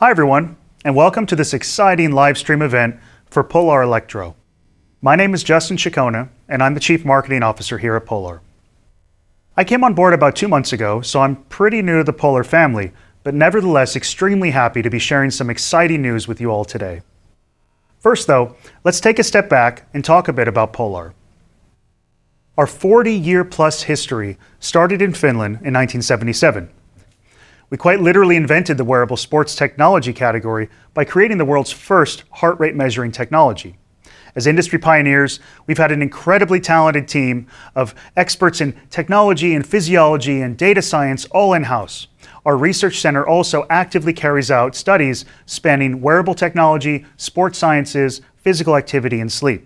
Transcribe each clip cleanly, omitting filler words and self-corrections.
Hi everyone, and welcome to this exciting live stream event for Polar Electro. My name is Justin Chicona, and I'm the Chief Marketing Officer here at Polar. I came on board about 2 months ago, so I'm pretty new to the Polar family, but nevertheless extremely happy to be sharing some exciting news with you all today. First though, let's take a step back and talk a bit about Polar. Our 40-year-plus history started in Finland in 1977. We quite literally invented the wearable sports technology category by creating the world's first heart rate measuring technology. As industry pioneers, we've had an incredibly talented team of experts in technology and physiology and data science all in-house. Our research center also actively carries out studies spanning wearable technology, sports sciences, physical activity, and sleep.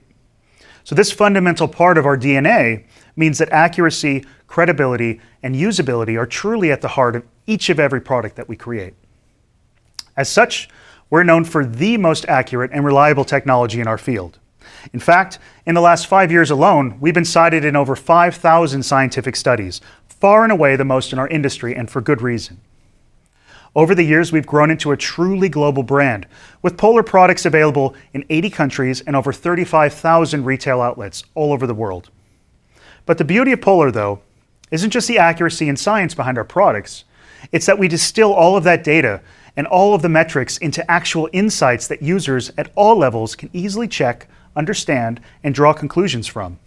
So this fundamental part of our DNA means that accuracy, credibility, and usability are truly at the heart of each of every product that we create. As such, we're known for the most accurate and reliable technology in our field. In fact, in the last 5 years alone, we've been cited in over 5,000 scientific studies, far and away the most in our industry, and for good reason. Over the years, we've grown into a truly global brand, with Polar products available in 80 countries and over 35,000 retail outlets all over the world. But the beauty of Polar, though, isn't just the accuracy and science behind our products, it's that we distill all of that data and all of the metrics into actual insights that users at all levels can easily check, understand, and draw conclusions from.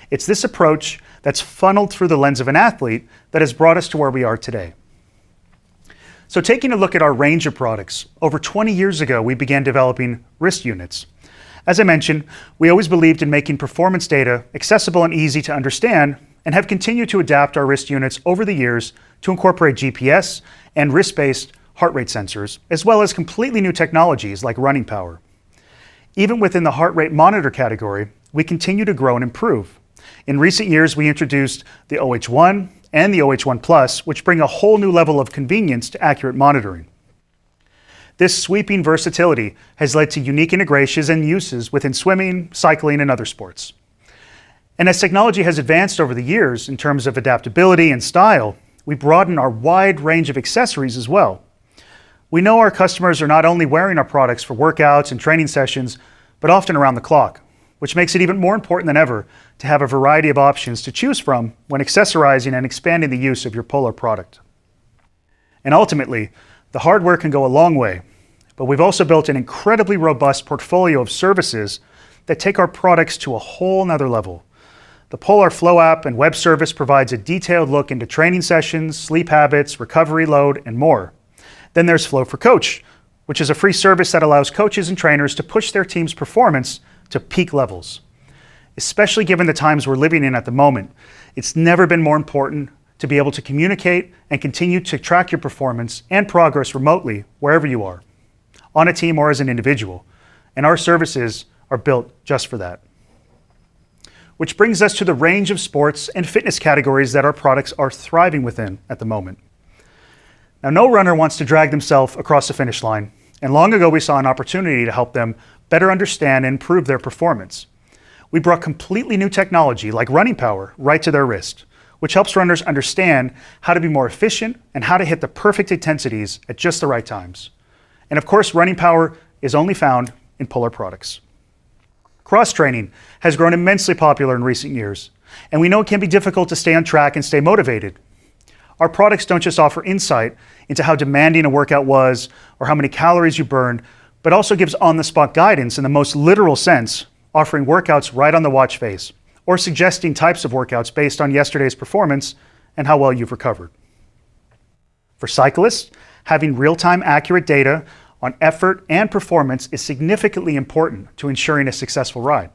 It's this approach that's funneled through the lens of an athlete that has brought us to where we are today. So taking a look at our range of products, over 20 years ago we began developing wrist units. As I mentioned, we always believed in making performance data accessible and easy to understand, and have continued to adapt our wrist units over the years to incorporate GPS and wrist-based heart rate sensors, as well as completely new technologies like running power. Even within the heart rate monitor category, we continue to grow and improve. In recent years, we introduced the OH1 and the OH1 Plus, which bring a whole new level of convenience to accurate monitoring. This sweeping versatility has led to unique integrations and uses within swimming, cycling, and other sports. And as technology has advanced over the years in terms of adaptability and style, we broaden our wide range of accessories as well. We know our customers are not only wearing our products for workouts and training sessions, but often around the clock, which makes it even more important than ever to have a variety of options to choose from when accessorizing and expanding the use of your Polar product. And ultimately, the hardware can go a long way, but we've also built an incredibly robust portfolio of services that take our products to a whole nother level. The Polar Flow app and web service provides a detailed look into training sessions, sleep habits, recovery load, and more. Then there's Flow for Coach, which is a free service that allows coaches and trainers to push their team's performance to peak levels. Especially given the times we're living in at the moment, it's never been more important to be able to communicate and continue to track your performance and progress remotely wherever you are, on a team or as an individual. And our services are built just for that. Which brings us to the range of sports and fitness categories that our products are thriving within at the moment. Now, no runner wants to drag themselves across the finish line, and long ago we saw an opportunity to help them better understand and improve their performance. We brought completely new technology like running power right to their wrist, which helps runners understand how to be more efficient and how to hit the perfect intensities at just the right times. And of course, running power is only found in Polar products. Cross-training has grown immensely popular in recent years, and we know it can be difficult to stay on track and stay motivated. Our products don't just offer insight into how demanding a workout was or how many calories you burned, but also gives on-the-spot guidance in the most literal sense, offering workouts right on the watch face, or suggesting types of workouts based on yesterday's performance and how well you've recovered. For cyclists, having real-time accurate data on effort and performance is significantly important to ensuring a successful ride.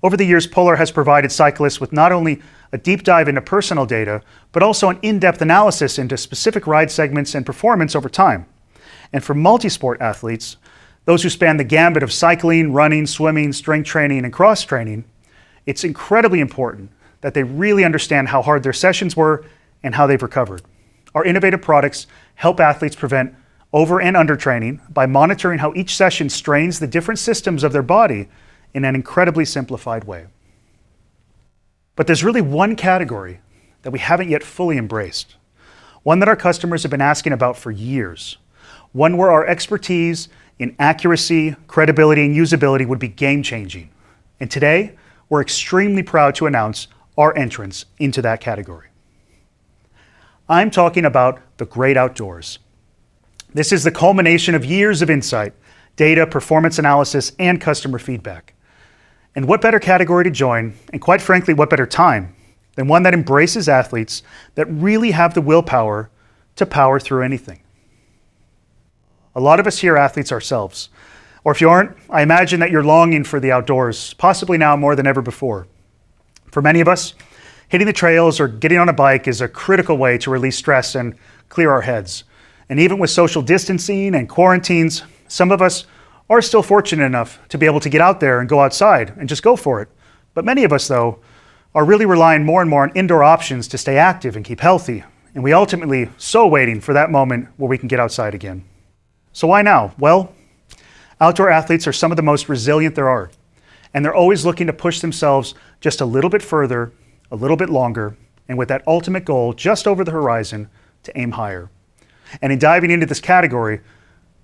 Over the years, Polar has provided cyclists with not only a deep dive into personal data, but also an in-depth analysis into specific ride segments and performance over time. And for multisport athletes, those who span the gambit of cycling, running, swimming, strength training, and cross training, it's incredibly important that they really understand how hard their sessions were and how they've recovered. Our innovative products help athletes prevent over and under training by monitoring how each session strains the different systems of their body in an incredibly simplified way. But there's really one category that we haven't yet fully embraced, one that our customers have been asking about for years, one where our expertise in accuracy, credibility, and usability would be game-changing. And today, we're extremely proud to announce our entrance into that category. I'm talking about the great outdoors. This is the culmination of years of insight, data, performance analysis, and customer feedback. And what better category to join, and quite frankly, what better time, than one that embraces athletes that really have the willpower to power through anything. A lot of us here are athletes ourselves. Or if you aren't, I imagine that you're longing for the outdoors, possibly now more than ever before. For many of us, hitting the trails or getting on a bike is a critical way to release stress and clear our heads. And even with social distancing and quarantines, some of us are still fortunate enough to be able to get out there and go outside and just go for it. But many of us, though, are really relying more and more on indoor options to stay active and keep healthy. And we ultimately so waiting for that moment where we can get outside again. So why now? Well, outdoor athletes are some of the most resilient there are. And they're always looking to push themselves just a little bit further, a little bit longer, and with that ultimate goal just over the horizon to aim higher. And in diving into this category,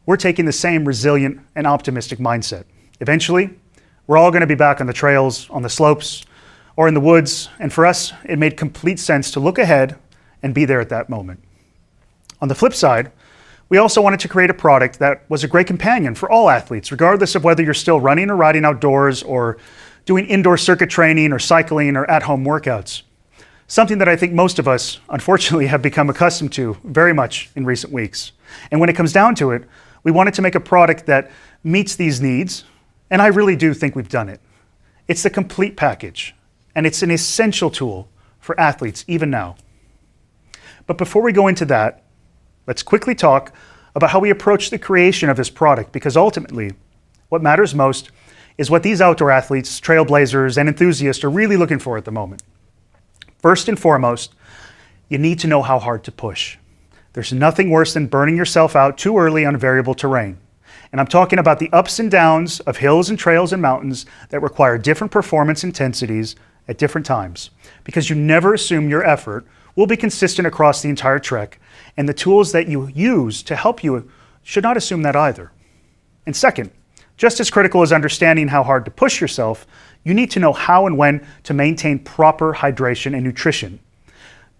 we're taking the same resilient and optimistic mindset. Eventually, we're all going to be back on the trails, on the slopes, or in the woods, and for us, it made complete sense to look ahead and be there at that moment. On the flip side, we also wanted to create a product that was a great companion for all athletes, regardless of whether you're still running or riding outdoors or doing indoor circuit training or cycling or at-home workouts. Something that I think most of us, unfortunately, have become accustomed to very much in recent weeks. And when it comes down to it, we wanted to make a product that meets these needs, and I really do think we've done it. It's the complete package, and it's an essential tool for athletes even now. But before we go into that, let's quickly talk about how we approach the creation of this product, because ultimately, what matters most is what these outdoor athletes, trailblazers, and enthusiasts are really looking for at the moment. First and foremost, you need to know how hard to push. There's nothing worse than burning yourself out too early on variable terrain. And I'm talking about the ups and downs of hills and trails and mountains that require different performance intensities at different times, because you never assume your effort will be consistent across the entire trek, and the tools that you use to help you should not assume that either. And second, just as critical as understanding how hard to push yourself, you need to know how and when to maintain proper hydration and nutrition.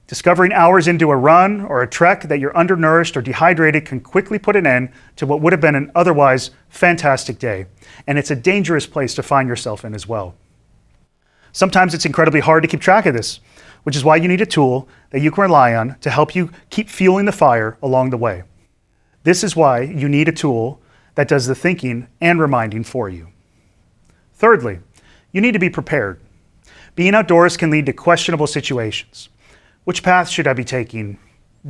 Discovering hours into a run or a trek that you're undernourished or dehydrated can quickly put an end to what would have been an otherwise fantastic day, and it's a dangerous place to find yourself in as well. Sometimes it's incredibly hard to keep track of this, which is why you need a tool that you can rely on to help you keep fueling the fire along the way. This is why you need a tool that does the thinking and reminding for you. Thirdly, you need to be prepared. Being outdoors can lead to questionable situations. Which path should I be taking?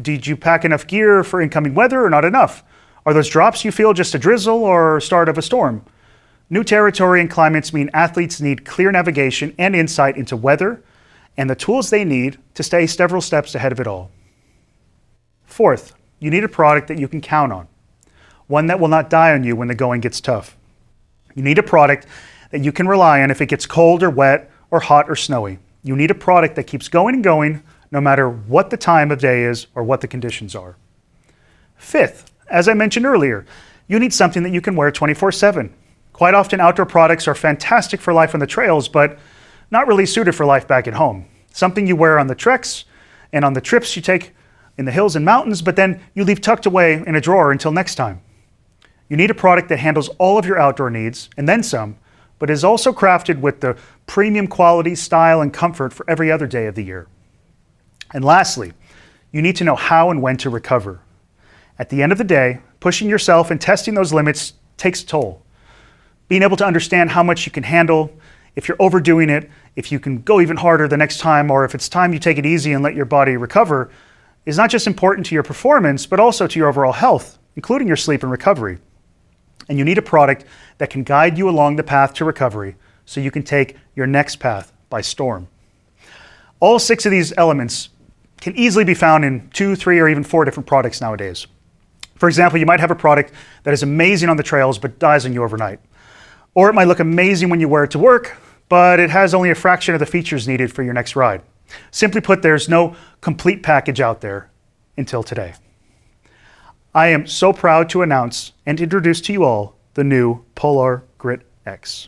Did you pack enough gear for incoming weather or not enough? Are those drops you feel just a drizzle or start of a storm? New territory and climates mean athletes need clear navigation and insight into weather and the tools they need to stay several steps ahead of it all. Fourth, you need a product that you can count on, one that will not die on you when the going gets tough. You need a product that you can rely on if it gets cold or wet or hot or snowy. You need a product that keeps going and going no matter what the time of day is or what the conditions are. Fifth, as I mentioned earlier, you need something that you can wear 24/7. Quite often outdoor products are fantastic for life on the trails, but not really suited for life back at home. Something you wear on the treks and on the trips you take in the hills and mountains, but then you leave tucked away in a drawer until next time. You need a product that handles all of your outdoor needs and then some, but is also crafted with the premium quality, style, and comfort for every other day of the year. And lastly, you need to know how and when to recover. At the end of the day, pushing yourself and testing those limits takes a toll. Being able to understand how much you can handle, if you're overdoing it, if you can go even harder the next time, or if it's time you take it easy and let your body recover, is not just important to your performance, but also to your overall health, including your sleep and recovery. And you need a product that can guide you along the path to recovery so you can take your next path by storm. All 6 of these elements can easily be found in 2, 3, or even 4 different products nowadays. For example, you might have a product that is amazing on the trails but dies on you overnight. Or it might look amazing when you wear it to work, but it has only a fraction of the features needed for your next ride. Simply put, there's no complete package out there until today. I am so proud to announce and introduce to you all the new Polar Grit X.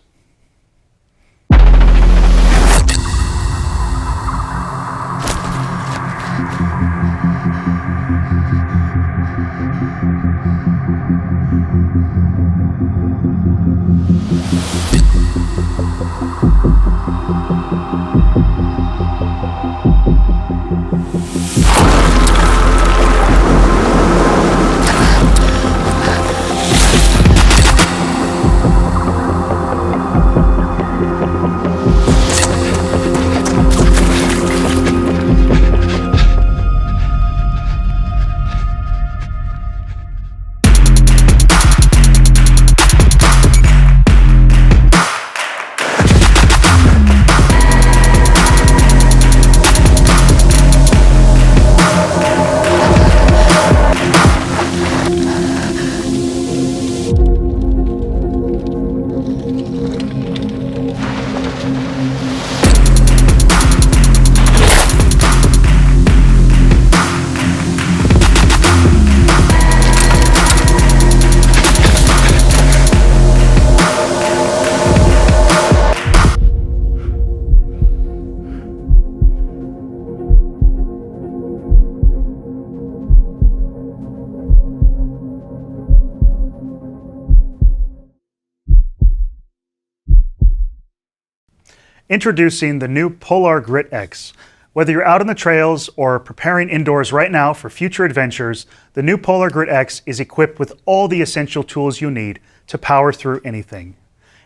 Introducing the new Polar Grit X. Whether you're out on the trails or preparing indoors right now for future adventures, the new Polar Grit X is equipped with all the essential tools you need to power through anything.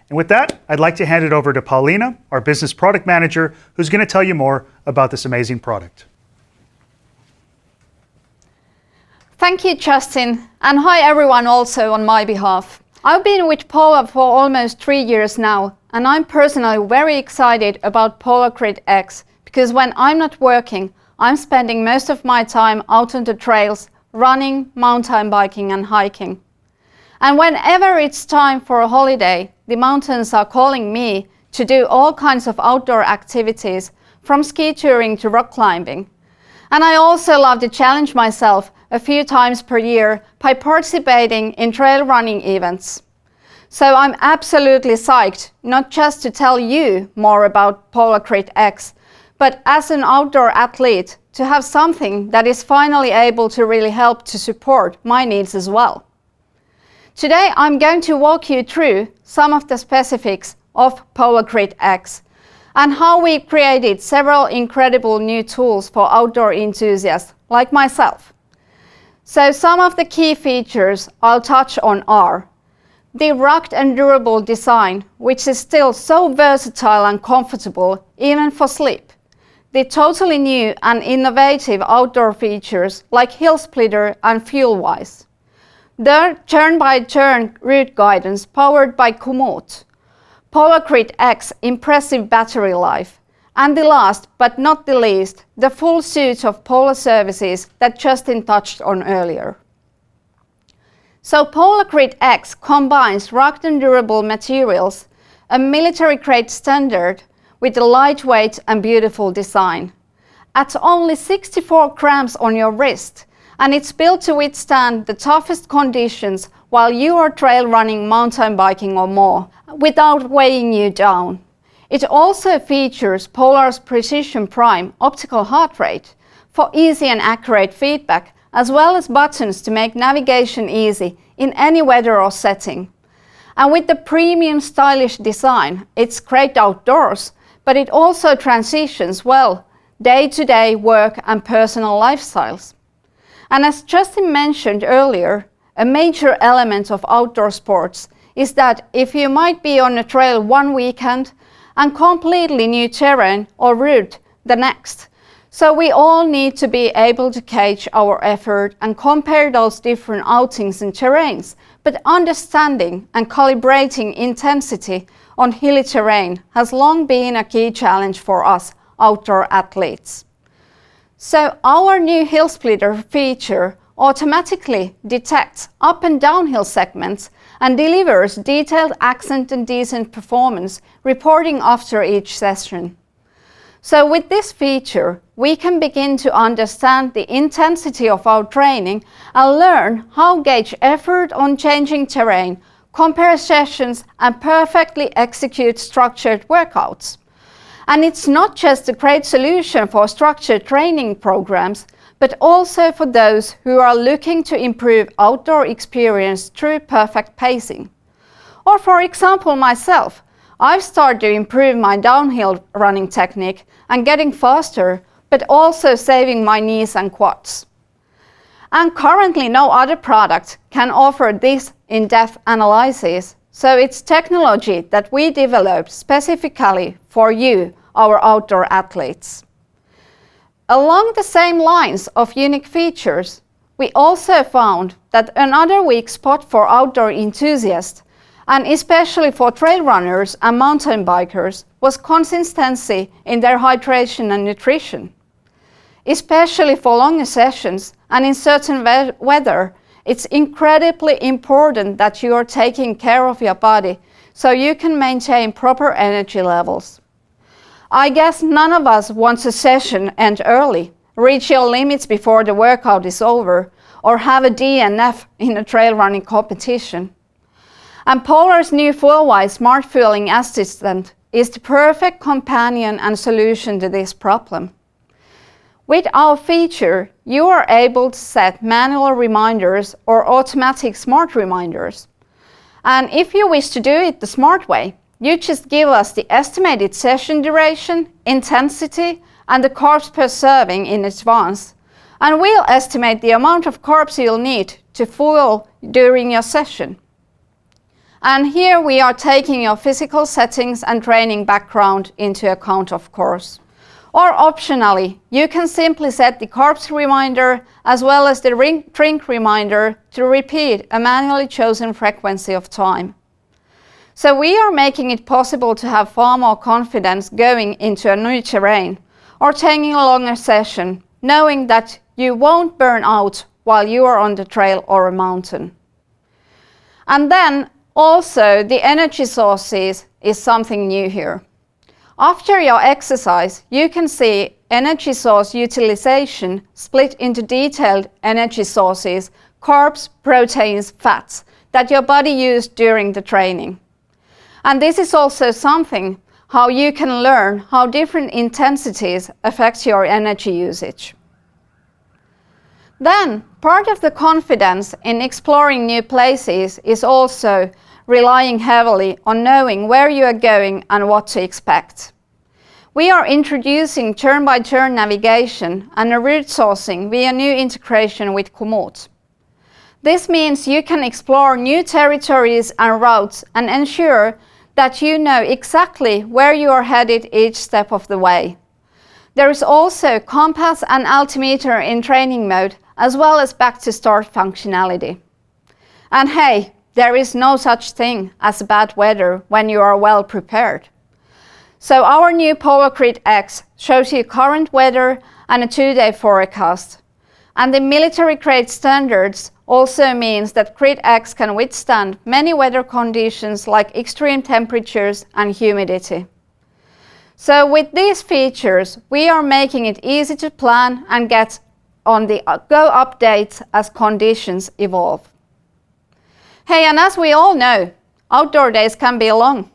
And with that, I'd like to hand it over to Paulina, our business product manager, who's going to tell you more about this amazing product. Thank you, Justin, and hi everyone also on my behalf. I've been with Polar for almost 3 years now, and I'm personally very excited about Polar Grit X because when I'm not working, I'm spending most of my time out on the trails, running, mountain biking and hiking. And whenever it's time for a holiday, the mountains are calling me to do all kinds of outdoor activities, from ski touring to rock climbing. And I also love to challenge myself a few times per year by participating in trail running events. So I'm absolutely psyched, not just to tell you more about Polar Grit X, but as an outdoor athlete, to have something that is finally able to really help to support my needs as well. Today I'm going to walk you through some of the specifics of Polar Grit X and how we created several incredible new tools for outdoor enthusiasts like myself. So some of the key features I'll touch on are the rugged and durable design, which is still so versatile and comfortable even for sleep. The totally new and innovative outdoor features like hill splitter and fuel wise. The turn-by-turn route guidance powered by Komoot. Polar Grit X impressive battery life. And the last but not the least, the full suite of Polar services that Justin touched on earlier. So Polar Grit X combines rugged and durable materials, a military-grade standard with a lightweight and beautiful design. At only 64 grams on your wrist, and it's built to withstand the toughest conditions while you are trail running, mountain biking or more, without weighing you down. It also features Polar's Precision Prime optical heart rate for easy and accurate feedback, as well as buttons to make navigation easy in any weather or setting. And with the premium stylish design, it's great outdoors, but it also transitions well day-to-day work and personal lifestyles. And as Justin mentioned earlier, a major element of outdoor sports is that if you might be on a trail one weekend and completely new terrain or route the next. So we all need to be able to gauge our effort and compare those different outings and terrains, but understanding and calibrating intensity on hilly terrain has long been a key challenge for us outdoor athletes. So our new hill splitter feature automatically detects up and downhill segments and delivers detailed accent and descent performance reporting after each session. So with this feature, we can begin to understand the intensity of our training and learn how gauge effort on changing terrain, compare sessions, and perfectly execute structured workouts. And it's not just a great solution for structured training programs, but also for those who are looking to improve outdoor experience through perfect pacing. Or for example, myself, I've started to improve my downhill running technique and getting faster, but also saving my knees and quads. And currently no other product can offer this in-depth analysis, so it's technology that we developed specifically for you, our outdoor athletes. Along the same lines of unique features, we also found that another weak spot for outdoor enthusiasts, and especially for trail runners and mountain bikers, was consistency in their hydration and nutrition. Especially for longer sessions and in certain weather, it's incredibly important that you are taking care of your body so you can maintain proper energy levels. I guess none of us wants a session end early, reach your limits before the workout is over, or have a DNF in a trail running competition. And Polar's new FuelWise Smart Fueling Assistant is the perfect companion and solution to this problem. With our feature, you are able to set manual reminders or automatic smart reminders. And if you wish to do it the smart way, you just give us the estimated session duration, intensity, and the carbs per serving in advance, and we'll estimate the amount of carbs you'll need to fuel during your session. And here we are taking your physical settings and training background into account, of course. Or optionally, you can simply set the carbs reminder as well as the drink reminder to repeat a manually chosen frequency of time. So we are making it possible to have far more confidence going into a new terrain or taking a longer session, knowing that you won't burn out while you are on the trail or a mountain. And then also the energy sources is something new here. After your exercise, you can see energy source utilization split into detailed energy sources, carbs, proteins, fats, that your body used during the training. And this is also something how you can learn how different intensities affect your energy usage. Then, part of the confidence in exploring new places is also relying heavily on knowing where you are going and what to expect. We are introducing turn-by-turn navigation and a route sourcing via new integration with Komoot. This means you can explore new territories and routes and ensure that you know exactly where you are headed each step of the way. There is also compass and altimeter in training mode, as well as back to start functionality. And hey, there is no such thing as bad weather when you are well prepared. So our new Polar Grid X shows you current weather and a 2-day forecast. And the military grade standards also means that Grid X can withstand many weather conditions like extreme temperatures and humidity. So with these features, we are making it easy to plan and get on the go updates as conditions evolve. Hey, and as we all know, outdoor days can be long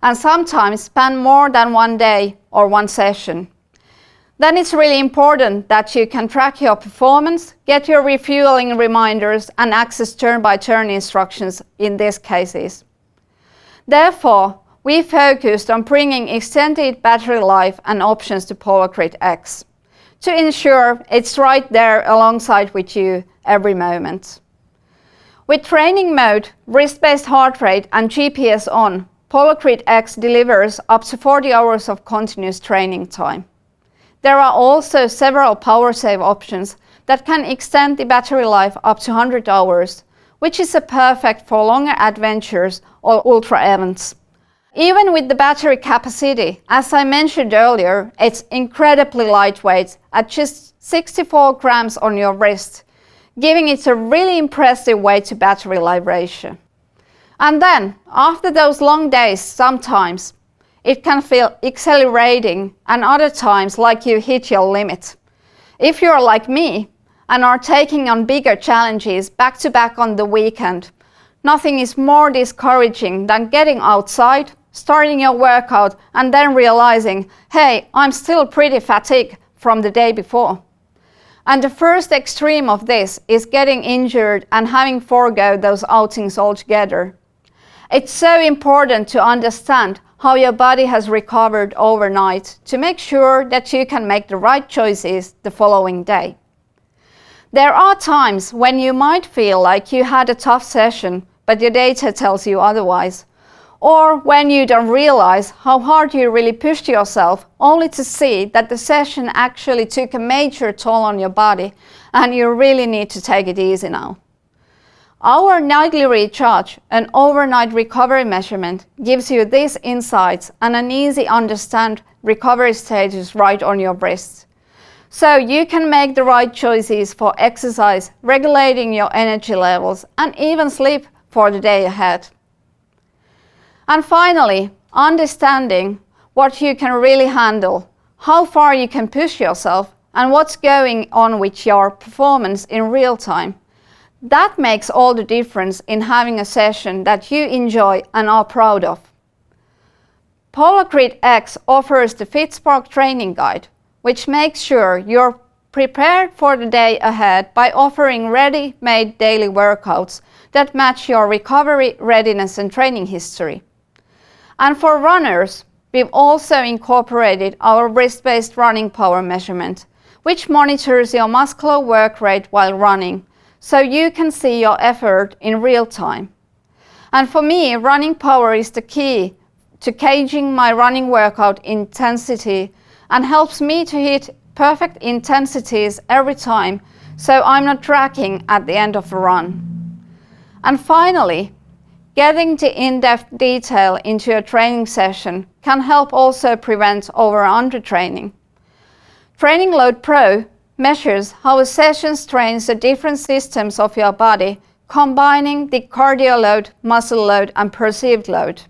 and sometimes span more than one day or one session. Then it's really important that you can track your performance, get your refueling reminders, and access turn-by-turn instructions in these cases. Therefore, we focused on bringing extended battery life and options to Polar Grid X to ensure it's right there alongside with you every moment. With training mode, wrist-based heart rate, and GPS on, Polar Grid X delivers up to 40 hours of continuous training time. There are also several power save options that can extend the battery life up to 100 hours, which is perfect for longer adventures or ultra events. Even with the battery capacity, as I mentioned earlier, it's incredibly lightweight at just 64 grams on your wrist, giving it a really impressive weight to battery life ratio. And then, after those long days, sometimes, it can feel exhilarating and other times like you hit your limit. If you're like me and are taking on bigger challenges back to back on the weekend, nothing is more discouraging than getting outside, starting your workout and then realizing, hey, I'm still pretty fatigued from the day before. And the first extreme of this is getting injured and having forego those outings altogether. It's so important to understand how your body has recovered overnight to make sure that you can make the right choices the following day. There are times when you might feel like you had a tough session, but your data tells you otherwise. Or when you don't realize how hard you really pushed yourself, only to see that the session actually took a major toll on your body and you really need to take it easy now. Our nightly recharge, an overnight recovery measurement, gives you these insights and an easy understand recovery status right on your wrist. So you can make the right choices for exercise, regulating your energy levels and even sleep for the day ahead. And finally, understanding what you can really handle, how far you can push yourself, and what's going on with your performance in real time. That makes all the difference in having a session that you enjoy and are proud of. PolarGrid X offers the FitSpark training guide, which makes sure you're prepared for the day ahead by offering ready-made daily workouts that match your recovery, readiness and training history. And for runners, we've also incorporated our wrist-based running power measurement, which monitors your muscular work rate while running, so you can see your effort in real time. And for me, running power is the key to gauging my running workout intensity and helps me to hit perfect intensities every time, so I'm not tracking at the end of a run. And finally, getting the in-depth detail into a training session can help also prevent over- and undertraining. Training Load Pro measures how a session strains the different systems of your body, combining the cardio load, muscle load and perceived load.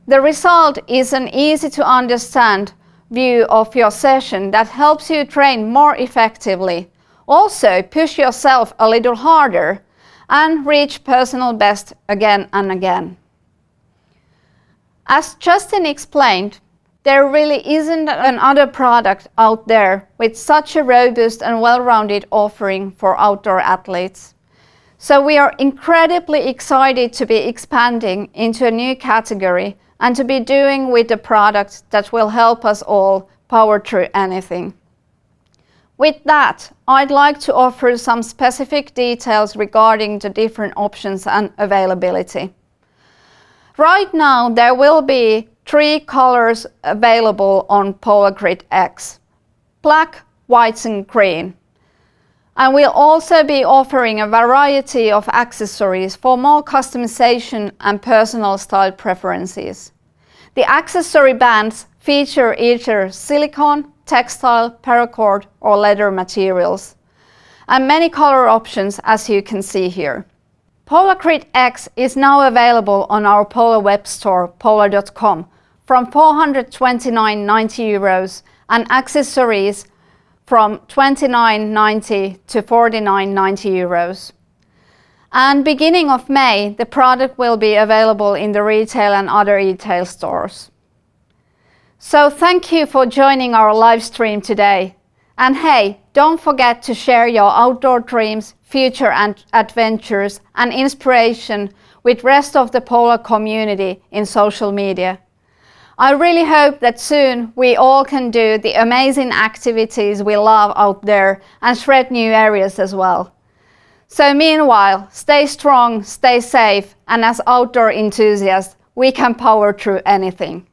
The result is an easy to understand view of your session that helps you train more effectively, also push yourself a little harder and reach personal best again and again. As Justin explained, there really isn't another product out there with such a robust and well-rounded offering for outdoor athletes. So we are incredibly excited to be expanding into a new category and to be doing with a product that will help us all power through anything. With that, I'd like to offer some specific details regarding the different options and availability. Right now, there will be 3 colors available on PolarGrid X: black, white and green. And we'll also be offering a variety of accessories for more customization and personal style preferences. The accessory bands feature either silicone, textile, paracord or leather materials, and many color options as you can see here. PolarGrid X is now available on our Polar web store, polar.com, from €429.90 and accessories from €29.90 to €49.90. And beginning of May, the product will be available in the retail and other retail stores. So thank you for joining our live stream today. And hey, don't forget to share your outdoor dreams, future and adventures and inspiration with rest of the Polar community in social media. I really hope that soon we all can do the amazing activities we love out there and shred new areas as well. So meanwhile, stay strong, stay safe, and as outdoor enthusiasts, we can power through anything.